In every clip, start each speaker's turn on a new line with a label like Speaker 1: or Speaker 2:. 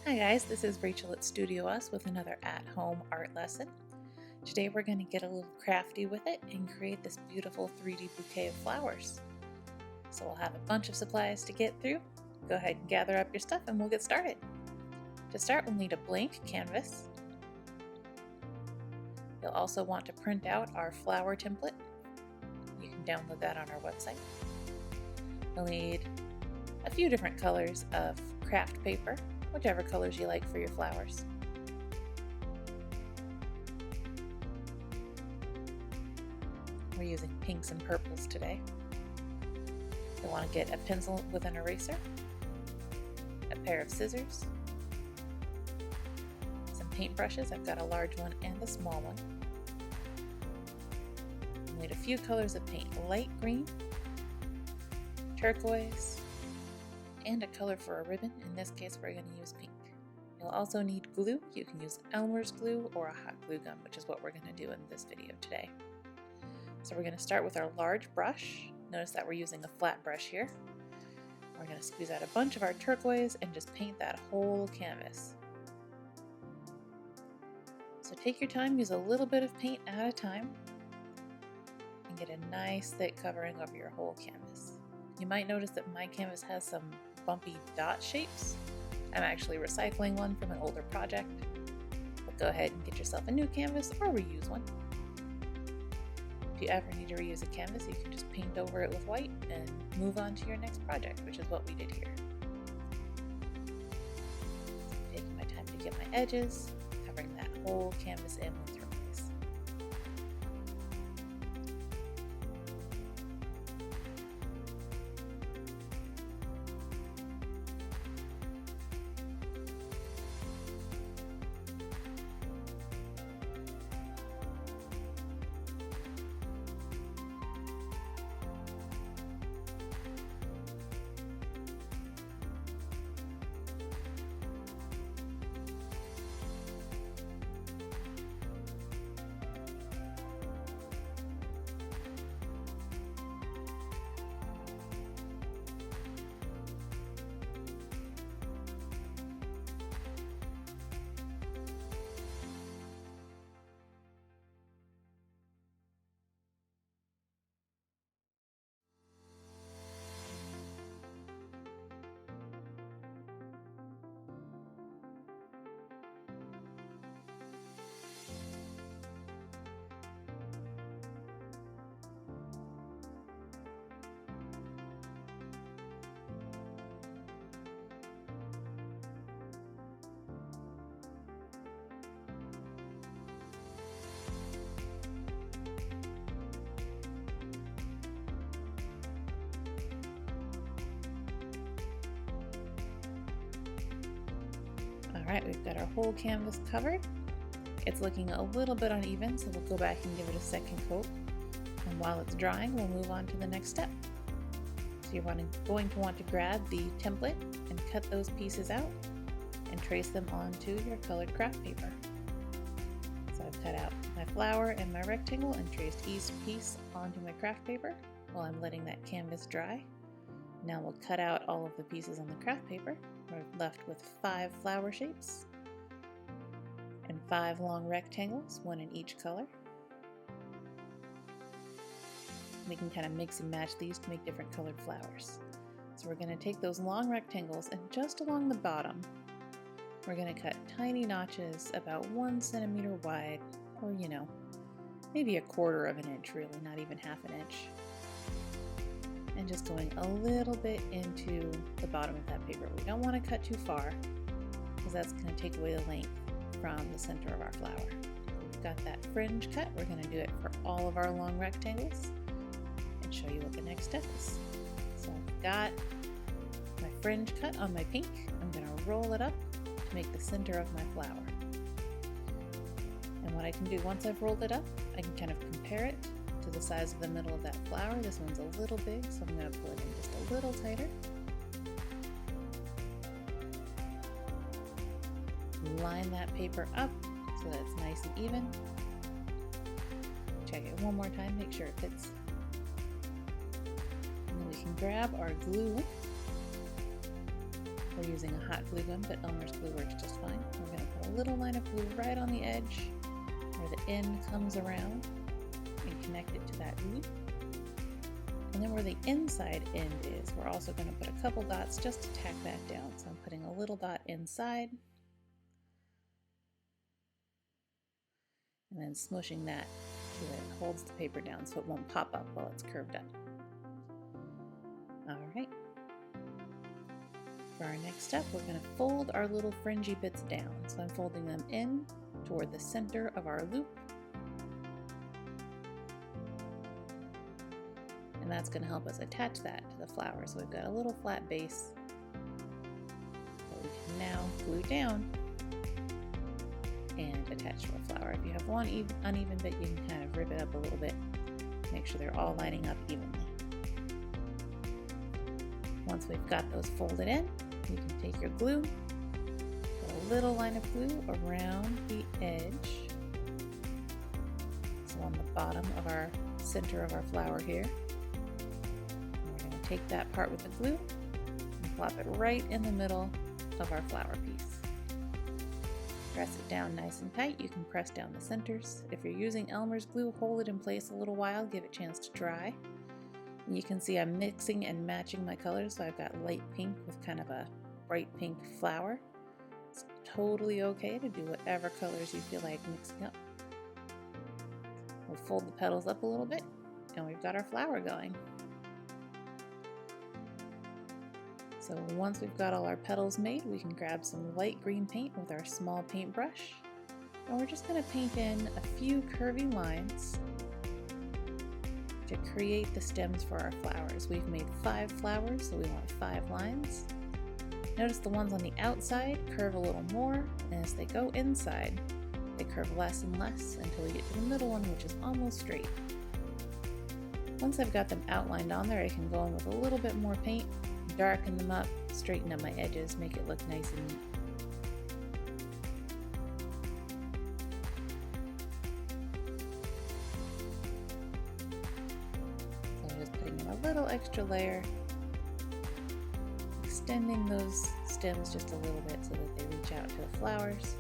Speaker 1: Hi guys, this is Rachel at StudioUs with another at-home art lesson. Today we're going to get a little crafty with it and create this beautiful 3D bouquet of flowers. So we'll have a bunch of supplies to get through. Go ahead and gather up your stuff and we'll get started. To start, we'll need a blank canvas. You'll also want to print out our flower template. You can download that on our website. You'll need a few different colors of craft paper, whichever colors you like for your flowers. We're using pinks and purples today. You'll want to get a pencil with an eraser, a pair of scissors, some paintbrushes. I've got a large one and a small one. You'll need a few colors of paint: light green, turquoise, and a color for a ribbon. In this case, we're going to use pink. You'll also need glue. You can use Elmer's glue or a hot glue gun, which is what we're going to do in this video today. So we're going to start with our large brush. Notice that we're using a flat brush here. We're going to squeeze out a bunch of our turquoise and just paint that whole canvas. So take your time, use a little bit of paint at a time, and get a nice thick covering over your whole canvas. You might notice that my canvas has some bumpy dot shapes. I'm actually recycling one from an older project, but go ahead and get yourself a new canvas or reuse one. If you ever need to reuse a canvas, you can just paint over it with white and move on to your next project, which is what we did here. Taking my time to get my edges, covering that whole canvas in with turquoise. Alright, we've got our whole canvas covered. It's looking a little bit uneven, so we'll go back and give it a second coat. And while it's drying, we'll move on to the next step. So you're going to want to grab the template and cut those pieces out and trace them onto your colored craft paper. So I've cut out my flower and my rectangle and traced each piece onto my craft paper while I'm letting that canvas dry. Now we'll cut out all of the pieces on the craft paper. We're left with 5 flower shapes and 5 long rectangles, one in each color. We can kind of mix and match these to make different colored flowers. So we're going to take those long rectangles and just along the bottom, we're going to cut tiny notches about 1 centimeter wide, or maybe 1/4 of an inch, really, not even half an inch. And just going a little bit into the bottom of that paper. We don't want to cut too far because that's going to take away the length from the center of our flower. We've got that fringe cut. We're going to do it for all of our long rectangles and show you what the next step is. So I've got my fringe cut on my pink. I'm going to roll it up to make the center of my flower. And what I can do once I've rolled it up, I can kind of compare it to the size of the middle of that flower. This one's a little big, so I'm going to pull it in just a little tighter. Line that paper up so that it's nice and even. Check it one more time, make sure it fits. And then we can grab our glue We're using a hot glue gun, but Elmer's glue works just fine. We're going to put a little line of glue right on the edge where the end comes around and connect it to that loop. And then where the inside end is, we're also going to put a couple dots just to tack that down. So I'm putting a little dot inside and then smushing that so that it holds the paper down so it won't pop up while it's curved up. All right. For our next step, we're going to fold our little fringy bits down. So I'm folding them in toward the center of our loop. And that's going to help us attach that to the flower. So we've got a little flat base that we can now glue down and attach to our flower. If you have one uneven bit, you can kind of rip it up a little bit. Make sure they're all lining up evenly. Once we've got those folded in, you can take your glue, put a little line of glue around the edge, so on the bottom of our center of our flower here. And we're going to take that part with the glue and plop it right in the middle of our flower piece. Press it down nice and tight. You can press down the centers. If you're using Elmer's glue, hold it in place a little while, give it a chance to dry. And you can see I'm mixing and matching my colors, so I've got light pink with kind of a bright pink flower. It's totally okay to do whatever colors you feel like mixing up. We'll fold the petals up a little bit, and we've got our flower going. So once we've got all our petals made, we can grab some light green paint with our small paintbrush, and we're just going to paint in a few curvy lines to create the stems for our flowers. We've made 5 flowers, so we want 5 lines. Notice the ones on the outside curve a little more, and as they go inside, they curve less and less until we get to the middle one, which is almost straight. Once I've got them outlined on there, I can go in with a little bit more paint, darken them up, straighten up my edges, make it look nice and neat. A little extra layer, extending those stems just a little bit so that they reach out to the flowers.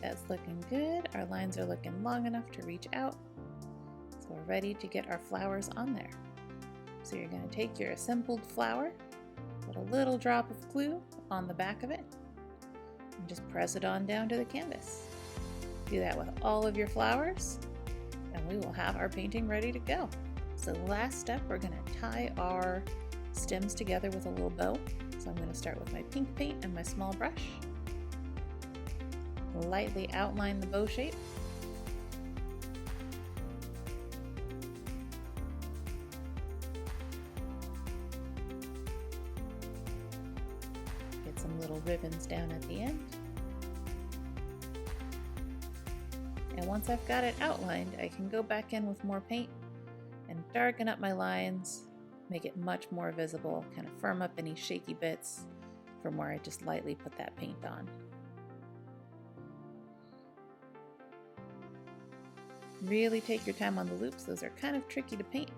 Speaker 1: That's looking good. Our lines are looking long enough to reach out. So we're ready to get our flowers on there. So you're going to take your assembled flower, put a little drop of glue on the back of it, and just press it on down to the canvas. Do that with all of your flowers, and we will have our painting ready to go. So the last step, we're going to tie our stems together with a little bow. So I'm going to start with my pink paint and my small brush. Lightly outline the bow shape. Get some little ribbons down at the end. And once I've got it outlined, I can go back in with more paint and darken up my lines, make it much more visible, kind of firm up any shaky bits from where I just lightly put that paint on. Really take your time on the loops. Those are kind of tricky to paint.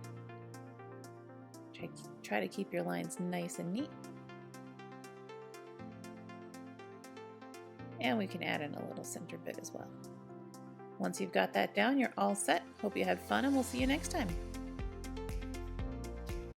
Speaker 1: Try to keep your lines nice and neat. And we can add in a little center bit as well. Once you've got that down, you're all set. Hope you had fun, and we'll see you next time.